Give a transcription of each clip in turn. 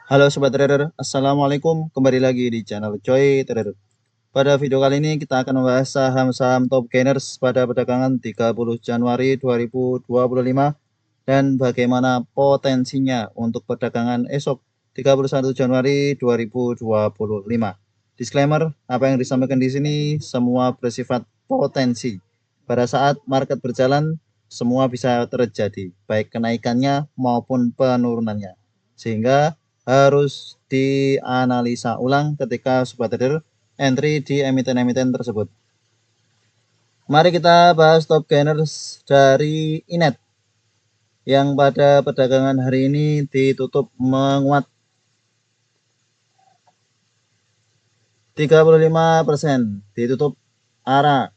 Halo Sobat Trader, Assalamualaikum. Kembali lagi di channel Coy Trader. Pada video kali ini kita akan membahas saham-saham top gainers pada perdagangan 30 Januari 2025 dan bagaimana potensinya untuk perdagangan esok 31 Januari 2025. Disclaimer, apa yang disampaikan di sini semua bersifat potensi. Pada saat market berjalan, semua bisa terjadi, baik kenaikannya maupun penurunannya. Sehingga harus dianalisa ulang ketika sobat trader entry di emiten-emiten tersebut. Mari kita bahas top gainers dari Inet yang pada perdagangan hari ini ditutup menguat 35%, ditutup arah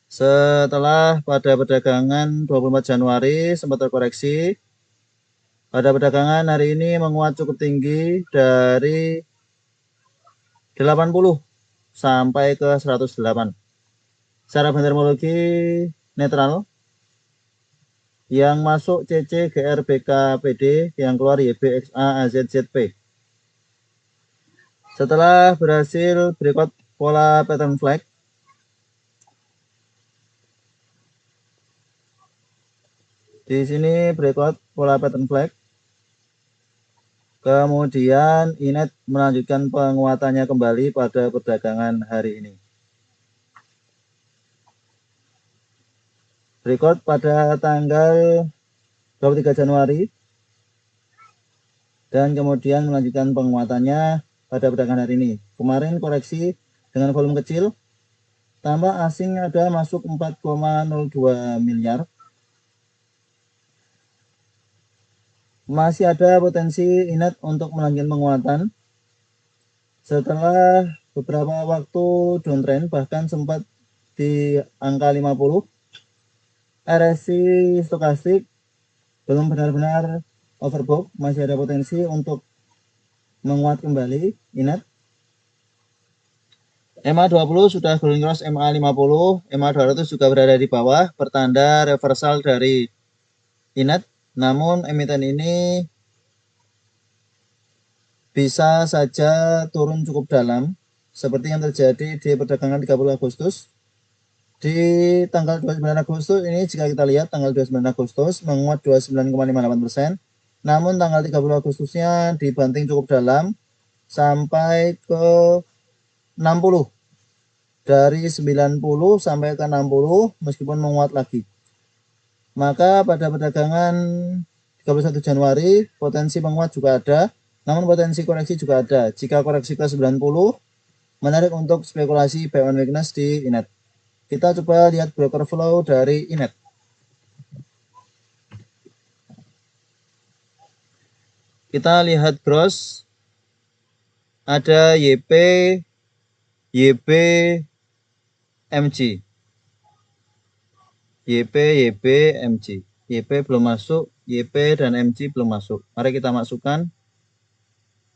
setelah pada perdagangan 24 Januari sempat terkoreksi. Pada perdagangan hari ini menguat cukup tinggi dari 80 sampai ke 108. Secara bendermologi netral, yang masuk CC GR BKPD, yang keluar YBXA AZZP. Setelah berhasil breakout pola pattern flag, di sini breakout pola pattern flag, kemudian Inet melanjutkan penguatannya kembali pada perdagangan hari ini. Breakout pada tanggal 23 Januari dan kemudian melanjutkan penguatannya pada perdagangan hari ini. Kemarin koreksi dengan volume kecil, tambah asing ada masuk 4,02 miliar. Masih ada potensi Inet untuk melanjutkan penguatan setelah beberapa waktu downtrend, bahkan sempat di angka 50. RSI stokastik belum benar-benar overbought, masih ada potensi untuk menguat kembali Inet. MA20 sudah golden cross MA50, MA200 juga berada di bawah, pertanda reversal dari Inet. Namun emiten ini bisa saja turun cukup dalam seperti yang terjadi di perdagangan 30 Agustus. Di tanggal 29 Agustus ini, jika kita lihat tanggal 29 Agustus menguat 29,58%, namun tanggal 30 Agustusnya dibanting cukup dalam sampai ke 60, dari 90 sampai ke 60 meskipun menguat lagi. Maka pada perdagangan 31 Januari potensi menguat juga ada, namun potensi koreksi juga ada. Jika koreksi ke 90, menarik untuk spekulasi buy on weakness di Inet. Kita coba lihat broker flow dari Inet. Kita lihat gross, ada YP, YB, MG. YP, YB, MG. YP belum masuk, YP dan MG belum masuk. Mari kita masukkan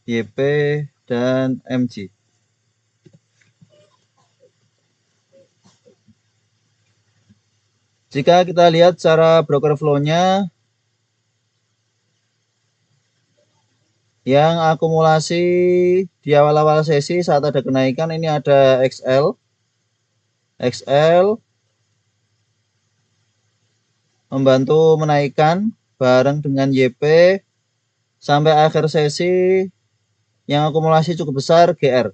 YP dan MG. Jika kita lihat cara broker flow-nya, yang akumulasi di awal-awal sesi saat ada kenaikan ini ada XL membantu menaikkan bareng dengan YP sampai akhir sesi yang akumulasi cukup besar GR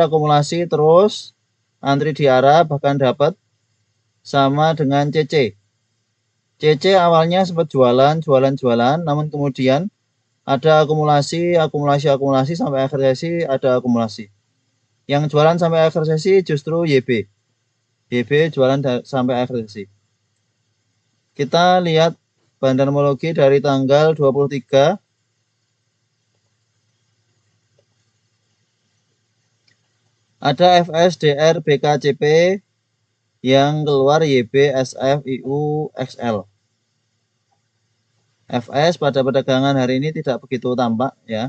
akumulasi terus antri di arah bahkan dapat sama dengan CC awalnya sempat jualan, namun kemudian ada akumulasi sampai akhir sesi ada akumulasi. Yang jualan sampai akhir sesi justru YB jualan sampai akhir sesi. Kita lihat bandarmologi dari tanggal 23. Ada FSDR BKCP yang keluar YB SF IU XL. FS pada perdagangan hari ini tidak begitu tampak ya.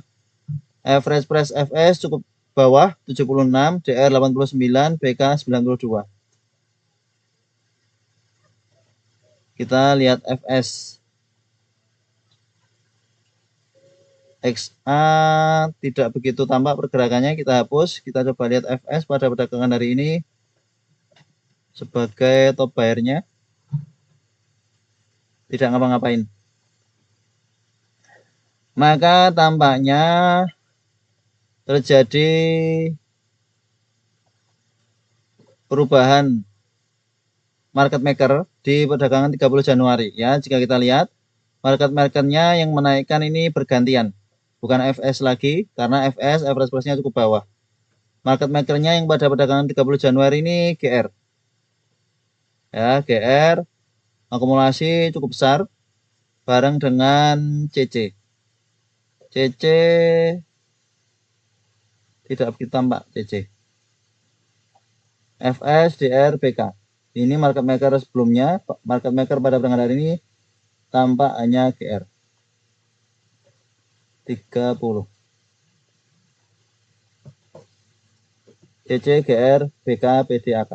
Average price FS cukup bawah 76, DR 89, BK 92. Kita lihat FS. XA tidak begitu tampak pergerakannya, kita hapus. Kita coba lihat FS pada perdagangan hari ini sebagai top buyer-nya, tidak ngapa-ngapain. Maka tampaknya terjadi perubahan market maker di perdagangan 30 Januari ya. Jika kita lihat market makernya yang menaikkan ini bergantian, bukan FS lagi, karena FS average price-nya cukup bawah. Market makernya yang pada perdagangan 30 Januari ini GR ya, GR akumulasi cukup besar bareng dengan CC tidak begitu tampak. CC FS DR BK ini market maker sebelumnya. Market maker pada perdagangan hari ini tampak hanya GR 30 CC GR BK PDAK.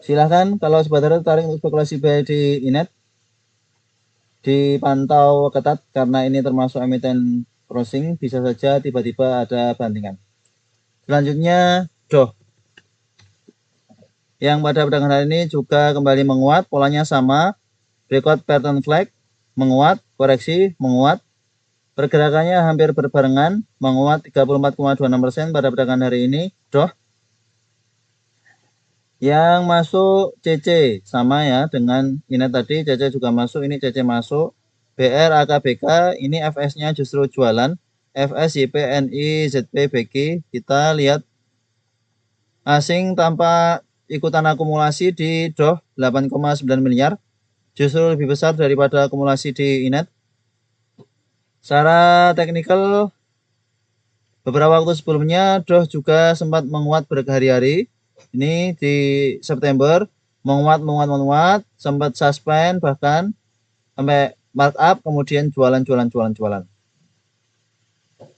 Silahkan kalau sobat trader tertarik untuk spekulasi buy di Inet, dipantau ketat karena ini termasuk emiten crossing, bisa saja tiba-tiba ada bantingan. Selanjutnya DOH yang pada perdagangan hari ini juga kembali menguat, polanya sama, breakout pattern flag, menguat, koreksi, menguat. Pergerakannya hampir berbarengan, menguat 34,26% pada perdagangan hari ini. DOH yang masuk CC sama ya dengan Inet tadi, CC juga masuk, ini CC masuk. BR AKBK ini FS-nya justru jualan, FS YPNI ZP BG. Kita lihat asing tanpa ikutan akumulasi di DOH 8,9 miliar, justru lebih besar daripada akumulasi di Inet. Secara teknikal beberapa waktu sebelumnya DOH juga sempat menguat berhari-hari. Ini di September menguat, sempat suspend bahkan sampai markup, kemudian jualan.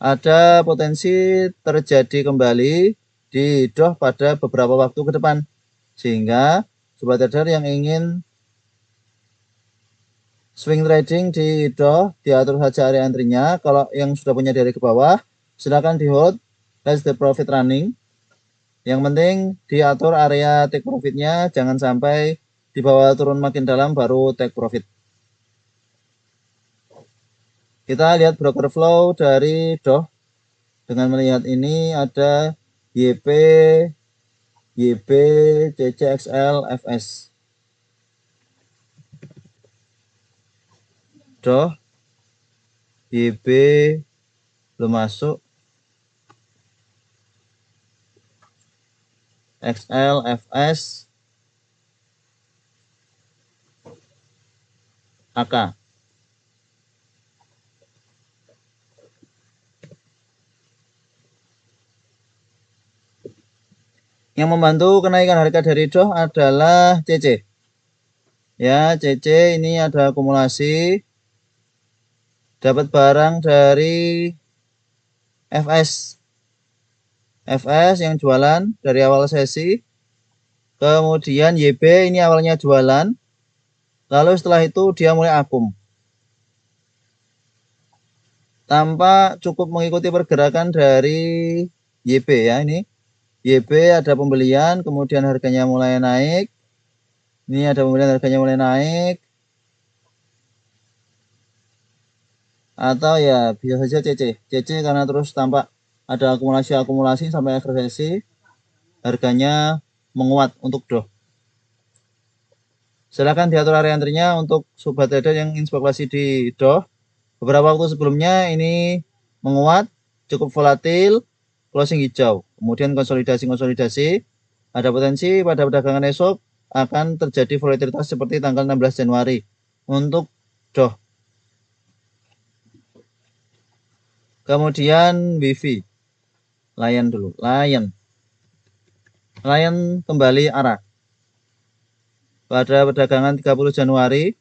Ada potensi terjadi kembali di DOH pada beberapa waktu ke depan, sehingga sobat trader yang ingin swing trading di DOH diatur saja area entry-nya. Kalau yang sudah punya dari ke bawah silakan di hold, let the profit running. Yang penting diatur area take profitnya, jangan sampai di bawah turun makin dalam baru take profit. Kita lihat broker flow dari DOH. Dengan melihat ini ada YP, CCXL, FS. DOH, YB belum masuk. XL, FS, AK. Yang membantu kenaikan harga dari DOH adalah CC. Ya, CC ini ada akumulasi, dapat barang dari FS. FS yang jualan dari awal sesi. Kemudian YB ini awalnya jualan, lalu setelah itu dia mulai akum. Tanpa cukup mengikuti pergerakan dari YB ya, ini YB ada pembelian, kemudian harganya mulai naik. Ini ada pembelian, harganya mulai naik. Atau ya bisa saja CC karena terus tampak ada akumulasi sampai akhir sesi, harganya menguat untuk DOH. Silakan diatur area entry-nya untuk sobat trader yang ingin spekulasi di DOH. Beberapa waktu sebelumnya ini menguat, cukup volatil, closing hijau, kemudian konsolidasi. Ada potensi pada perdagangan esok akan terjadi volatilitas seperti tanggal 16 Januari untuk DOH. Kemudian WIFI, Lion dulu, Lion kembali arah pada perdagangan 30 Januari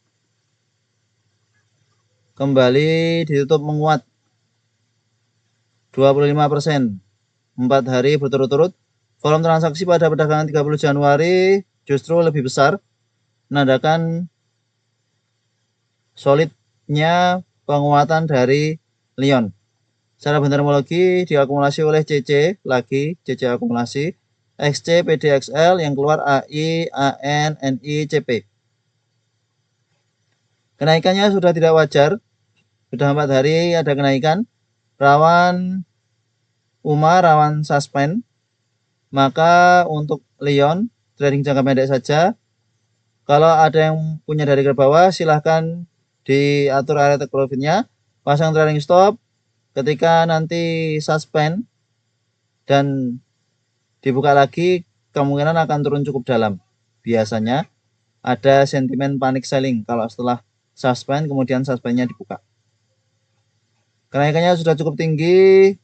kembali ditutup menguat 25%, 4 hari berturut-turut. Volume transaksi pada perdagangan 30 Januari justru lebih besar, menandakan solidnya penguatan dari Lyon. Secara bentermologi diakumulasi oleh CC, lagi CC akumulasi, XC, PDXL yang keluar AI, AN, NI, CP. Kenaikannya sudah tidak wajar, sudah 4 hari ada kenaikan, rawan UMA, rawan suspend. Maka untuk Lyon, trading jangka pendek saja. Kalau ada yang punya dari ke bawah, silahkan diatur area take profitnya, pasang trailing stop. Ketika nanti suspend dan dibuka lagi, kemungkinan akan turun cukup dalam. Biasanya ada sentimen panic selling kalau setelah suspend kemudian suspendnya dibuka. Kenaikannya sudah cukup tinggi,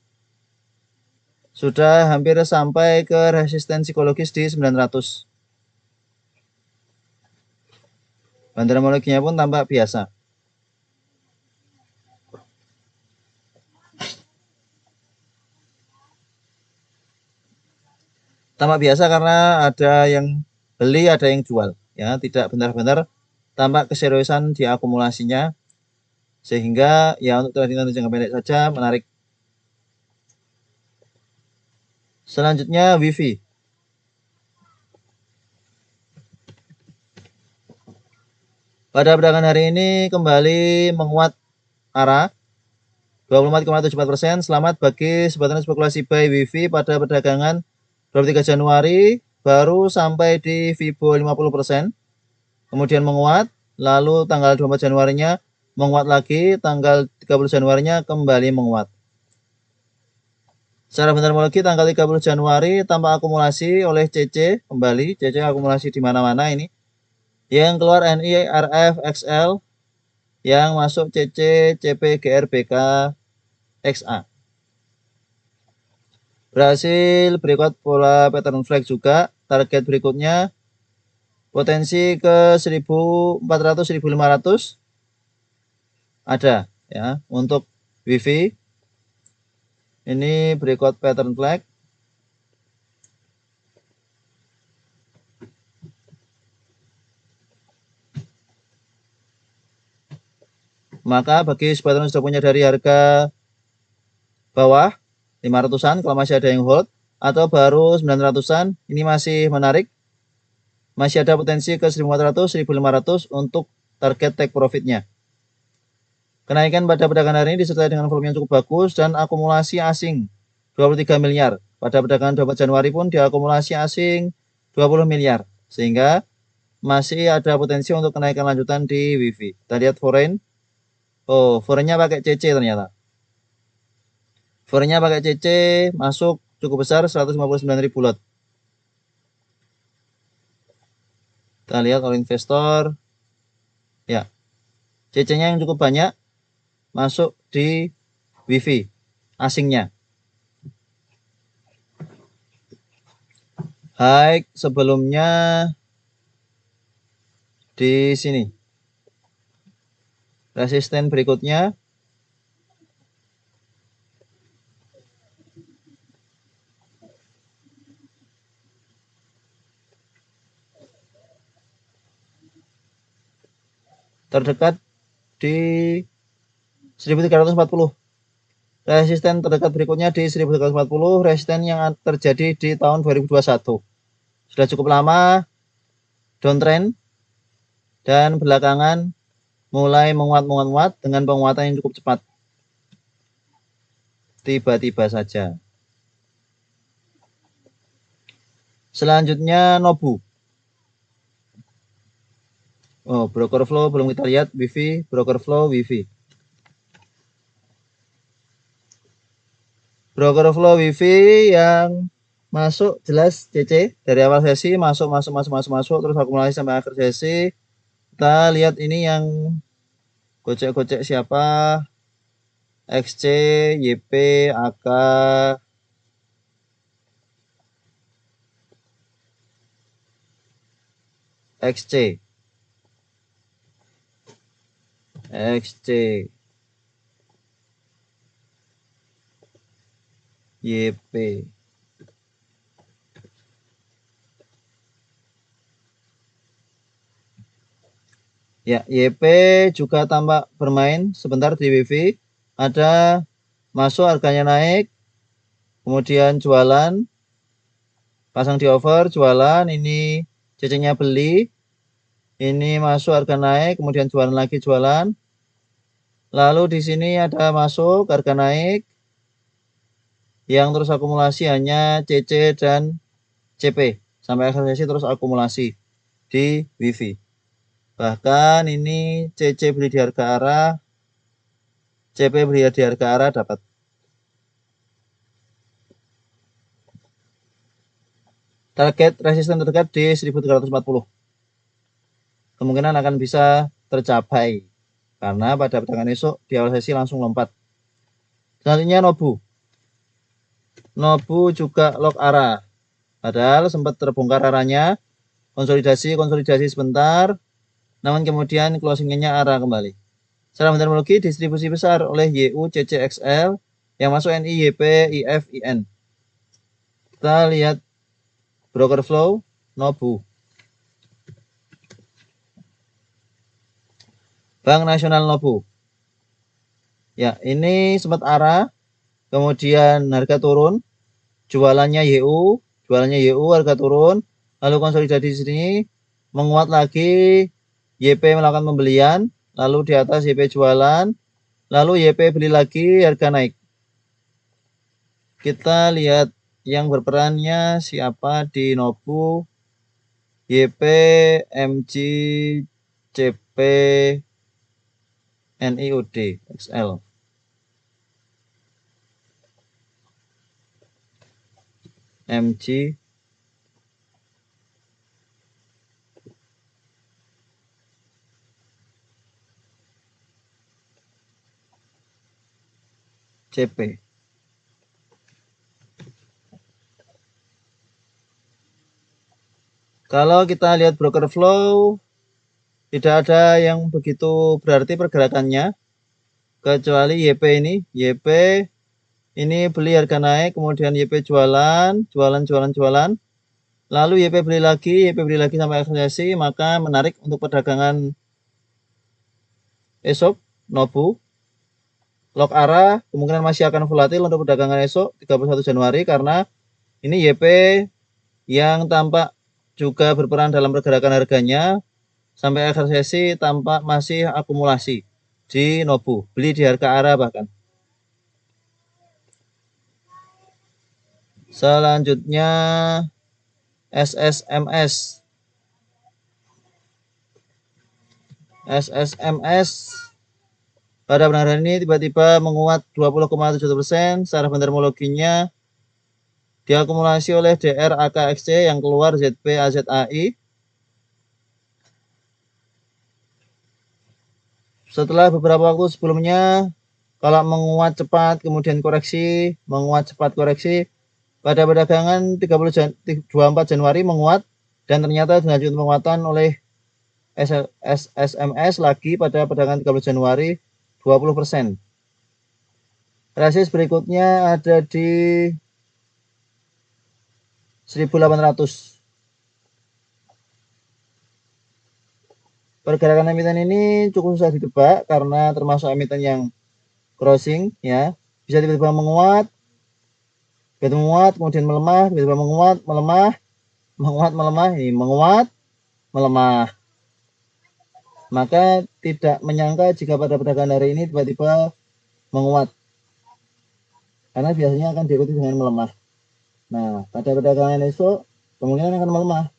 sudah hampir sampai ke resisten psikologis di 900. Bandermologinya pun tampak biasa. Tampak biasa karena ada yang beli, ada yang jual, ya, tidak benar-benar tampak keseriusan di akumulasinya, sehingga ya untuk trading jangka pendek saja menarik. Selanjutnya WiFi. Pada perdagangan hari ini kembali menguat arah 24,74%. Selamat bagi sebagian spekulasi buy WiFi pada perdagangan 23 Januari baru sampai di Fibo 50%, kemudian menguat, lalu tanggal 24 Januarinya menguat lagi, tanggal 30 Januarinya kembali menguat. Secara bentermologi tanggal 30 Januari tanpa akumulasi oleh CC kembali, CC akumulasi di mana-mana ini. Yang keluar NI, RF, XL, yang masuk CC, CP, GR, BK, XA. Berhasil berikut pola pattern flag juga. Target berikutnya potensi ke 1400 1500 ada ya untuk WiFi. Ini berikut pattern flag. Maka bagi sebagian sudah punya dari harga bawah 500-an kalau masih ada yang hold, atau baru 900-an, ini masih menarik. Masih ada potensi ke 1400 1500 untuk target take profitnya. Kenaikan pada perdagangan hari ini disertai dengan volume yang cukup bagus dan akumulasi asing 23 miliar. Pada perdagangan 24 Januari pun diakumulasi asing 20 miliar. Sehingga masih ada potensi untuk kenaikan lanjutan di WiFi. Kita lihat foreign. Oh, foreignnya pakai CC ternyata. Foreignnya pakai CC masuk cukup besar 159.000 lot. Kita lihat all investor. Ya, CC-nya yang cukup banyak masuk di WiFi asingnya. High sebelumnya di sini. Resisten berikutnya terdekat di 1340. Resisten terdekat berikutnya di 1340, resisten yang terjadi di tahun 2021. Sudah cukup lama downtrend dan belakangan mulai menguat dengan penguatan yang cukup cepat. Tiba-tiba saja. Selanjutnya Nobu. Oh, broker flow belum kita lihat. WiFi, broker flow WiFi. Broker flow WiFi yang masuk jelas CC dari awal sesi masuk terus akumulasi sampai akhir sesi. Kita lihat ini yang gocek-gocek siapa? XC, YP, AK, XC, XC, YP. Ya, YP juga tampak bermain sebentar di WiFi. Ada masuk harganya naik, kemudian jualan, pasang di over, jualan, ini CC-nya beli, ini masuk harga naik, kemudian jualan lagi jualan. Lalu di sini ada masuk harga naik, yang terus akumulasi hanya CC dan CP. Sampai akhir sesi terus akumulasi di WiFi. Bahkan ini CC beli di harga arah, CP beli di harga arah dapat. Target resisten terdekat di 1340. Kemungkinan akan bisa tercapai karena pada perdagangan esok di awal sesi langsung lompat. Selanjutnya Nobu. Nobu juga lock arah. Padahal sempat terbongkar arahnya, konsolidasi sebentar, namun kemudian closingnya arah kembali. Secara metodologi distribusi besar oleh YU, CCXL yang masuk NI, YP, IF, IN. Kita lihat broker flow Nobu. Bank Nasional Nobu. Ya, ini sempat arah, kemudian harga turun, jualannya YU, harga turun, lalu konsolidasi di sini, menguat lagi, YP melakukan pembelian, lalu di atas YP jualan, lalu YP beli lagi, harga naik. Kita lihat yang berperannya siapa di Nobu, YP, MG, CP, NIUD, XL. MG, CP. Kalau kita lihat broker flow, tidak ada yang begitu berarti pergerakannya, kecuali YP ini. YP ini beli harga naik, kemudian YP jualan. Lalu YP beli lagi sampai akhir sesi, maka menarik untuk perdagangan esok, Nobu. Lock arah kemungkinan masih akan volatil untuk perdagangan esok 31 Januari karena ini YP yang tampak juga berperan dalam pergerakan harganya sampai akhir sesi tampak masih akumulasi di Nobu, beli di harga arah bahkan. Selanjutnya SSMS. SSMS pada benar hari ini tiba-tiba menguat 20,7%. Secara fundamentologinya diakumulasi oleh DR AKXC yang keluar ZP AZAI. Setelah beberapa waktu sebelumnya, kalau menguat cepat kemudian koreksi, pada perdagangan 24 Januari menguat dan ternyata dilanjutkan penguatan oleh SSMS lagi pada perdagangan 30 Januari 20%. Resist berikutnya ada di 1800. Pergerakan emiten ini cukup susah ditebak karena termasuk emiten yang crossing ya. Bisa tiba-tiba menguat, kemudian melemah, tiba-tiba menguat, melemah, melemah. Maka tidak menyangka jika pada perdagangan hari ini tiba-tiba menguat. Karena biasanya akan diikuti dengan melemah. Nah, pada perdagangan esok kemungkinan akan melemah.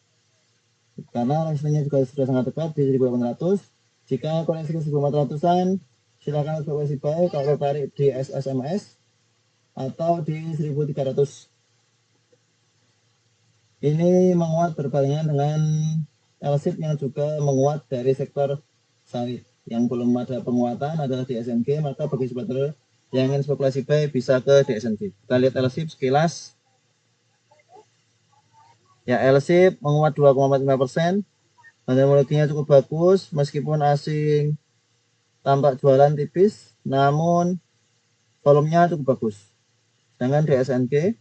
Karena resistennya juga sudah sangat dekat di 1800. Jika koreksi ke 1400-an, silakan evaluasi buy kalau tarik di SSMS atau di 1300. Ini menguat berbarengan dengan LSIP yang juga menguat dari sektor sawit. Yang belum ada penguatan adalah di SNG, maka bagi sobat trader yang ingin spekulasi buy bisa ke DSNG. Kita lihat LSIP sekilas. Ya, LSIP menguat 2,45%. Fundamentologinya cukup bagus meskipun asing tampak jualan tipis, namun volumenya cukup bagus. Sedangkan DSNG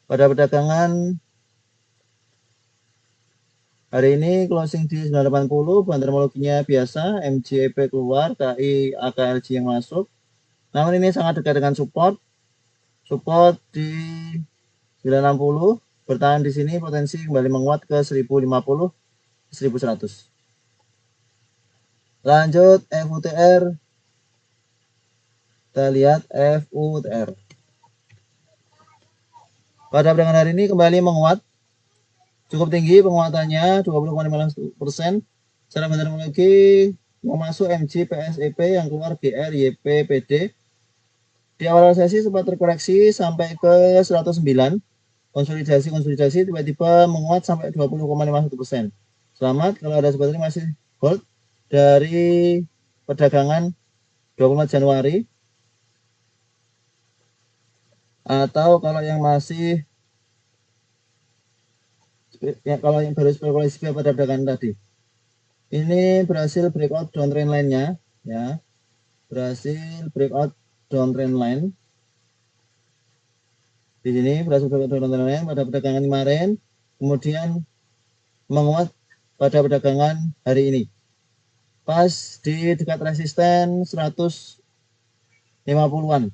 pada perdagangan Hari ini closing di 980, bahan termologinya biasa, MJP keluar, KI AKLG yang masuk. Namun ini sangat dekat dengan support di 960, bertahan di sini, potensi kembali menguat ke 1050, 1100. Lanjut FUTR, kita lihat FUTR. Pada perdagangan hari ini kembali menguat, cukup tinggi penguatannya 20,15%. Secara fundamental yang masuk MG, PSEP, yang keluar GR, YP, PD. Di awal sesi sempat terkoreksi sampai ke 109. Konsolidasi tiba-tiba menguat sampai 20,51%. Selamat kalau ada sobat ini masih hold dari perdagangan 24 Januari. Atau kalau yang masih kalau yang baru spekulasi pada perdagangan tadi, ini berhasil breakout downtrend line-nya, ya, berhasil breakout downtrend line. Di sini berhasil breakout downtrend line pada perdagangan kemarin, kemudian menguat pada perdagangan hari ini. Pas di dekat resisten 150-an.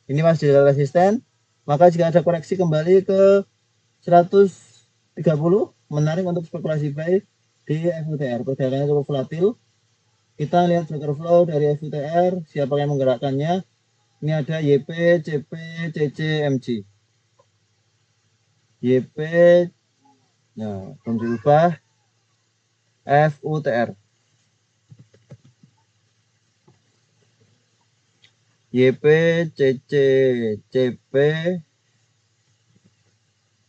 Ini pas di dekat resisten, maka jika ada koreksi kembali ke 130, menarik untuk spekulasi buy di FUTR. Perdagangannya cukup volatil. Kita lihat broker flow dari FUTR, siapa yang menggerakkannya. Ini ada YP, CP, CC, MG. YP, nah, belum diubah. FUTR. YP, CC, CP,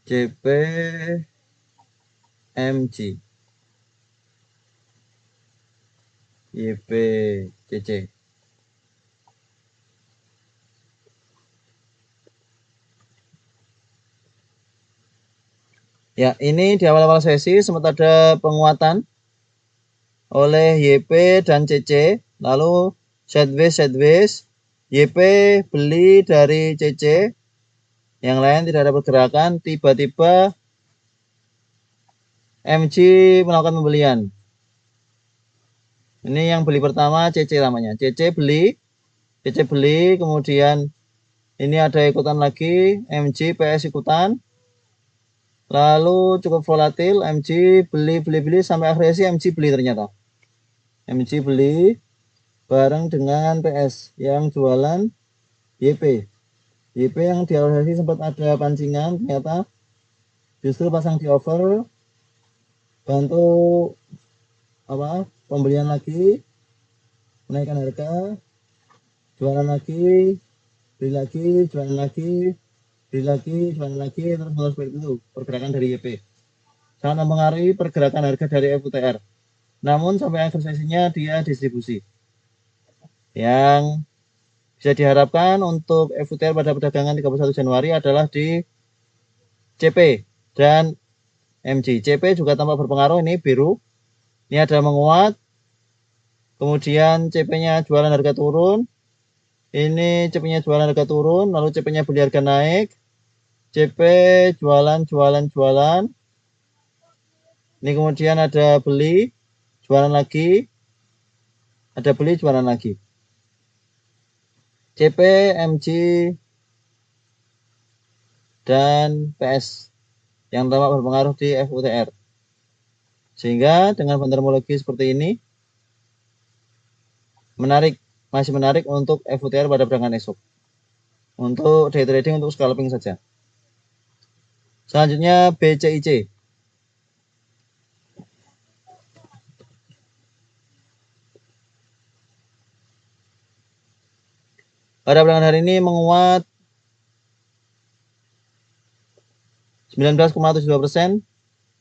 CP, MG. YP, CC. Ya, ini di awal-awal sesi sempat ada penguatan oleh YP dan CC, lalu sideways, YP beli dari CC, yang lain tidak ada pergerakan, tiba-tiba MG melakukan pembelian. Ini yang beli pertama CC namanya, CC beli, kemudian ini ada ikutan lagi, MG, PS ikutan, lalu cukup volatil, MG beli sampai akhir sesi MG beli ternyata. MG beli bareng dengan PS yang jualan YP. YP yang di awal sesi sempat ada pancingan, ternyata justru pasang di over, bantu pembelian lagi, menaikkan harga, jualan lagi, beli lagi, jualan lagi, beli lagi, jualan lagi, terus seperti itu pergerakan dari YP. Sangat mempengaruhi pergerakan harga dari FUTR. Namun sampai akhir sesinya dia distribusi. Yang bisa diharapkan untuk FUTR pada perdagangan 31 Januari adalah di CP dan MG. CP juga tampak berpengaruh, ini biru. Ini ada menguat. Kemudian CP-nya jualan harga turun. Ini CP-nya jualan harga turun, lalu CP-nya beli harga naik. CP jualan. Ini kemudian ada beli, jualan lagi. Ada beli, jualan lagi. CP, MG, dan PS yang tampak berpengaruh di FUTR. Sehingga dengan fundamental seperti ini, masih menarik untuk FUTR pada perdagangan esok. Untuk day trading, untuk scalping saja. Selanjutnya BCIC. Pada perdagangan hari ini menguat 19,72%.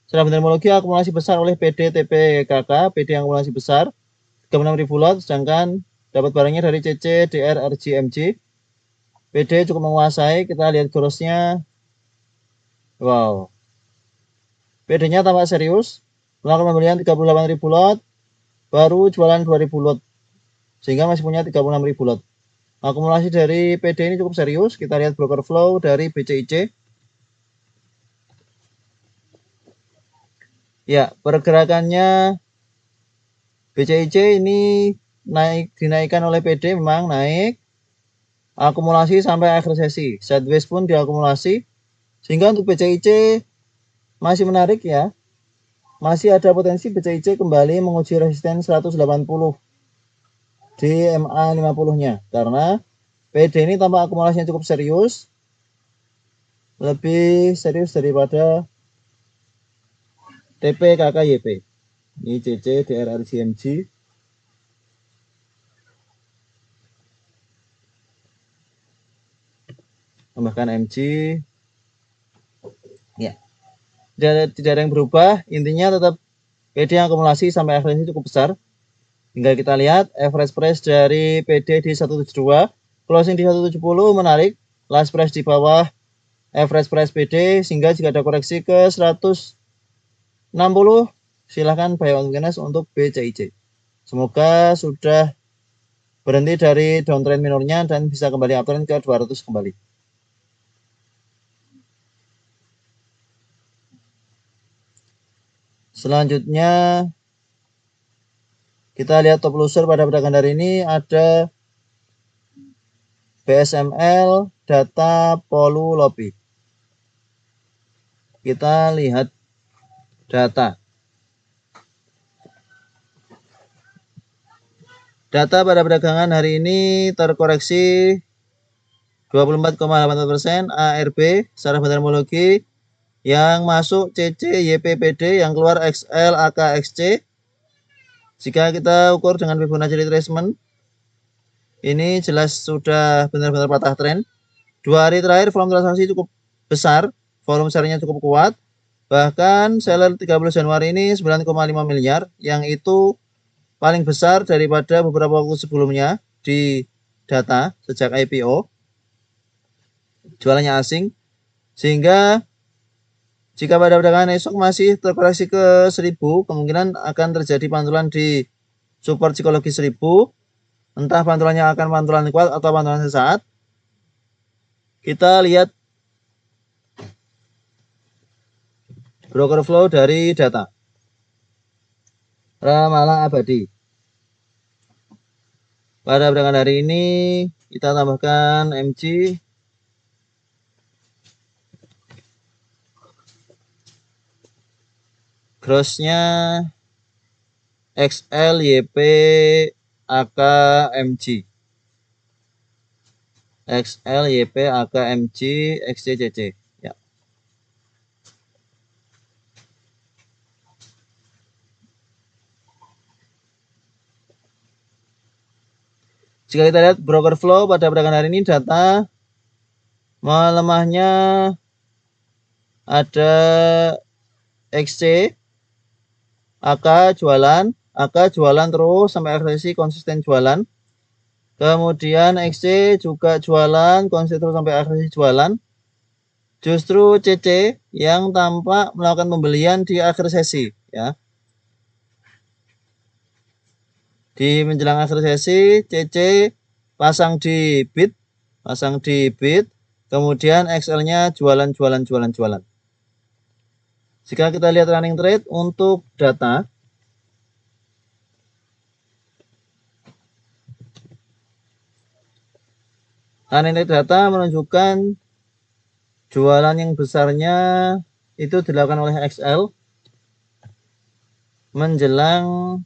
Secara fundamental akumulasi besar oleh PD TPKK, PD yang akumulasi besar 36.000 lot, sedangkan dapat barangnya dari CC, DR, RG, MG. PD cukup menguasai, kita lihat grossnya. Wow. PD-nya tampak serius, melakukan pembelian 38.000 lot, baru jualan 2.000 lot, sehingga masih punya 36.000 lot. Akumulasi dari PD ini cukup serius. Kita lihat broker flow dari BCIC. Ya, pergerakannya BCIC ini dinaikkan oleh PD, memang naik akumulasi sampai akhir sesi. Sideways pun diakumulasi, sehingga untuk BCIC masih menarik ya. Masih ada potensi BCIC kembali menguji resisten 180 di MA 50-nya, karena PD ini tampak akumulasinya cukup serius, lebih serius daripada TP KKYP. Ini CC DRR CMG. Tambahkan MG. Ya. Tidak ada yang berubah, intinya tetap PD akumulasi sampai akhir ini cukup besar. Tinggal kita lihat average price dari PD di 172, closing di 170 menarik, last price di bawah average price PD, sehingga jika ada koreksi ke 160 silahkan buy on weakness untuk BCIC. Semoga sudah berhenti dari downtrend minornya dan bisa kembali uptrend ke 200 kembali. Selanjutnya kita lihat top loser pada perdagangan hari ini ada BSML, data Polu Lopi. Kita lihat data. Data pada perdagangan hari ini terkoreksi 24,8%, ARB secara fundamentologi, yang masuk CC YPPD, yang keluar XL AKXC. Jika kita ukur dengan Fibonacci retracement, ini jelas sudah benar-benar patah tren. 2 hari terakhir volume transaksi cukup besar, volume sellingnya cukup kuat. Bahkan seller 30 Januari ini 9,5 miliar, yang itu paling besar daripada beberapa waktu sebelumnya di data sejak IPO. Jualannya asing, sehingga jika pada perdagangan esok masih terkoreksi ke 1000, kemungkinan akan terjadi pantulan di support psikologi 1000. Entah pantulannya akan pantulan kuat atau pantulan sesaat. Kita lihat broker flow dari data. Ramalan abadi. Pada perdagangan hari ini kita tambahkan MG. Grossnya XL YP AK MG. XL YP AK MG XCCC. Ya. Jika kita lihat broker flow pada perdagangan hari ini, data melemahnya ada XC, AK jualan terus sampai akhir sesi, konsisten jualan. Kemudian XC juga jualan, konsisten terus sampai akhir sesi jualan. Justru CC yang tampak melakukan pembelian di akhir sesi, ya. Di menjelang akhir sesi, CC pasang di bid, kemudian XL-nya jualan. Jika kita lihat running trade untuk data, running trade data menunjukkan jualan yang besarnya itu dilakukan oleh XL menjelang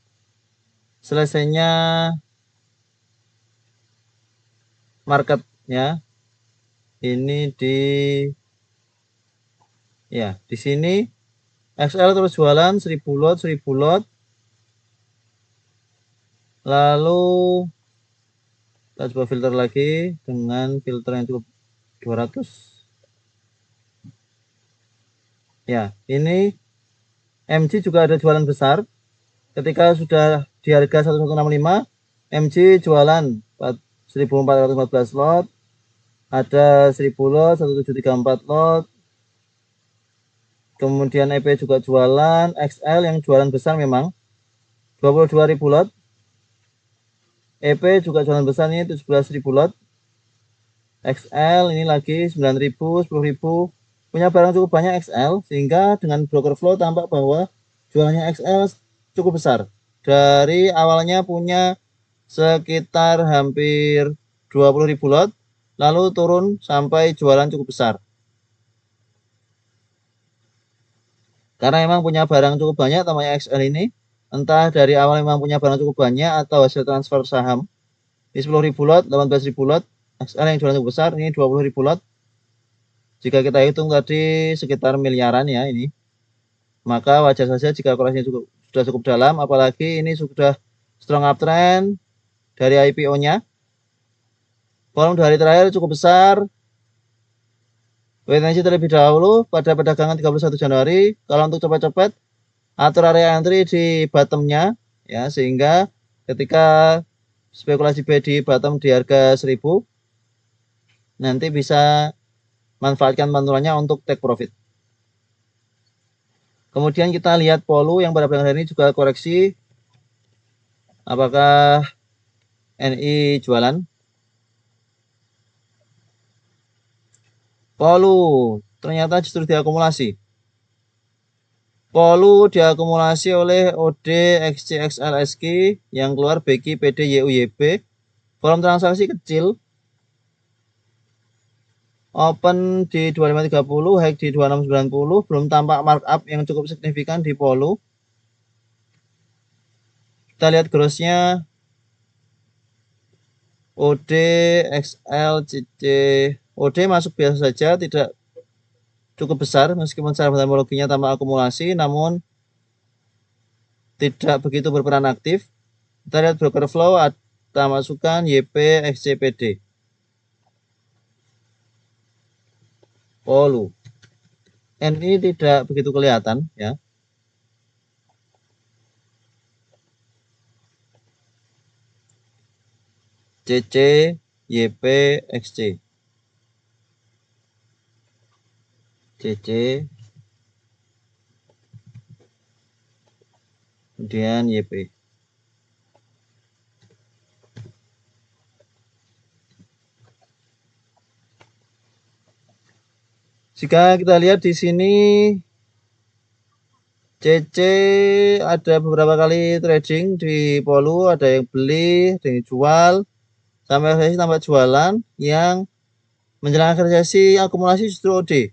selesainya market, ya. Ini di sini XL terus jualan 1000 lot. Lalu kita coba filter lagi dengan filter yang cukup 200. Ya, ini MG juga ada jualan besar. Ketika sudah di harga 1165, MG jualan 1414 lot, ada 1000 lot, 1734 lot. Kemudian EP juga jualan, XL yang jualan besar memang 22.000 lot. EP juga jualan besar ini 17.000 lot. XL ini lagi 9.000, 10.000. Punya barang cukup banyak XL, sehingga dengan broker flow tampak bahwa jualannya XL cukup besar. Dari awalnya punya sekitar hampir 20.000 lot, lalu turun sampai jualan cukup besar. Karena memang punya barang cukup banyak namanya XL ini, entah dari awal memang punya barang cukup banyak atau hasil transfer saham. Ini 10.000 lot, 18.000 lot, XL yang jualan cukup besar, ini 20.000 lot. Jika kita hitung tadi sekitar miliaran ya ini, maka wajar saja jika koreksinya sudah cukup dalam, apalagi ini sudah strong uptrend dari IPO-nya. Volume dari terakhir cukup besar. Wait and see terlebih dahulu pada perdagangan 31 Januari. Kalau untuk cepet-cepet, atur area entry di bottomnya ya, sehingga ketika spekulasi buy di bottom di harga 1000, nanti bisa manfaatkan penurunan untuk take profit. Kemudian kita lihat Polu yang pada perdagangan hari ini juga koreksi. Apakah NI jualan? Polu ternyata justru diakumulasi. Polu diakumulasi oleh OD XCXLSQ yang keluar BQ PD YUYB. Volume transaksi kecil. Open di 2530, high di 2690, belum tampak markup yang cukup signifikan di Polu. Kita lihat grossnya OD, XL, CC. OD masuk biasa saja, tidak cukup besar meskipun secara metodologinya tambah akumulasi, namun tidak begitu berperan aktif. Kita lihat broker flow, ada masukan YP, XCPD. Polu. NI tidak begitu kelihatan ya. CC, YP, XC. CC, kemudian YP. Jika kita lihat di sini, CC ada beberapa kali trading di Polu, ada yang beli, ada yang jual, sampai sesi tambah jualan, yang menjelang akhir sesi akumulasi justru OD.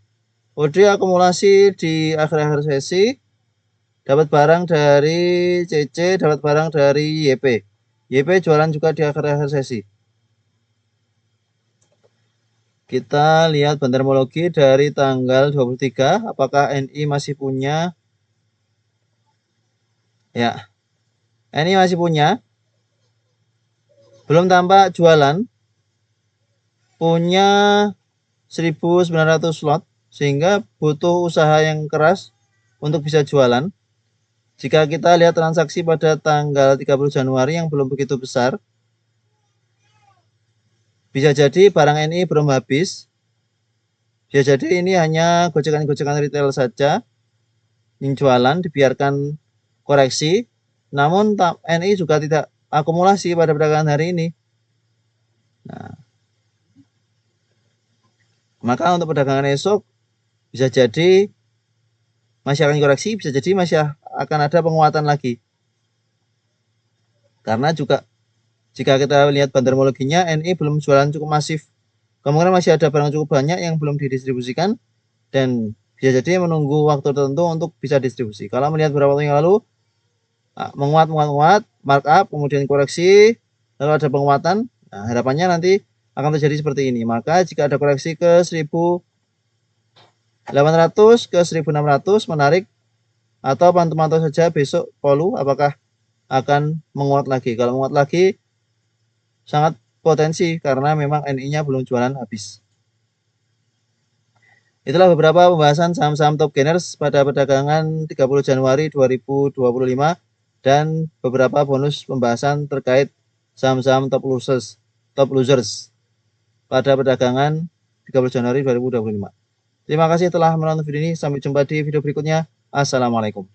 OD akumulasi di akhir-akhir sesi, dapat barang dari CC, dapat barang dari YP. YP jualan juga di akhir-akhir sesi. Kita lihat bantermologi dari tanggal 23, apakah NI masih punya? Ya, NI masih punya. Belum tampak jualan. Punya 1900 lot, sehingga butuh usaha yang keras untuk bisa jualan. Jika kita lihat transaksi pada tanggal 30 Januari yang belum begitu besar, bisa jadi barang NI belum habis. Bisa jadi ini hanya gocekan-gocekan retail saja yang jualan, dibiarkan koreksi. Namun NI juga tidak akumulasi pada perdagangan hari ini. Nah, maka untuk perdagangan esok bisa jadi masih akan koreksi, bisa jadi masih akan ada penguatan lagi. Karena juga jika kita lihat bantermologinya, NI belum jualan cukup masif. Kemungkinan masih ada barang cukup banyak yang belum didistribusikan dan bisa jadi menunggu waktu tertentu untuk bisa distribusi. Kalau melihat beberapa waktu yang lalu, menguat, markup, kemudian koreksi, lalu ada penguatan. Nah, harapannya nanti akan terjadi seperti ini. Maka jika ada koreksi ke 1800 ke 1600 menarik, atau pantau-pantau saja besok Polu apakah akan menguat lagi. Kalau menguat lagi sangat potensi karena memang NI-nya belum jualan habis. Itulah beberapa pembahasan saham-saham top gainers pada perdagangan 30 Januari 2025 dan beberapa bonus pembahasan terkait saham-saham top losers pada perdagangan 30 Januari 2025. Terima kasih telah menonton video ini. Sampai jumpa di video berikutnya. Assalamualaikum.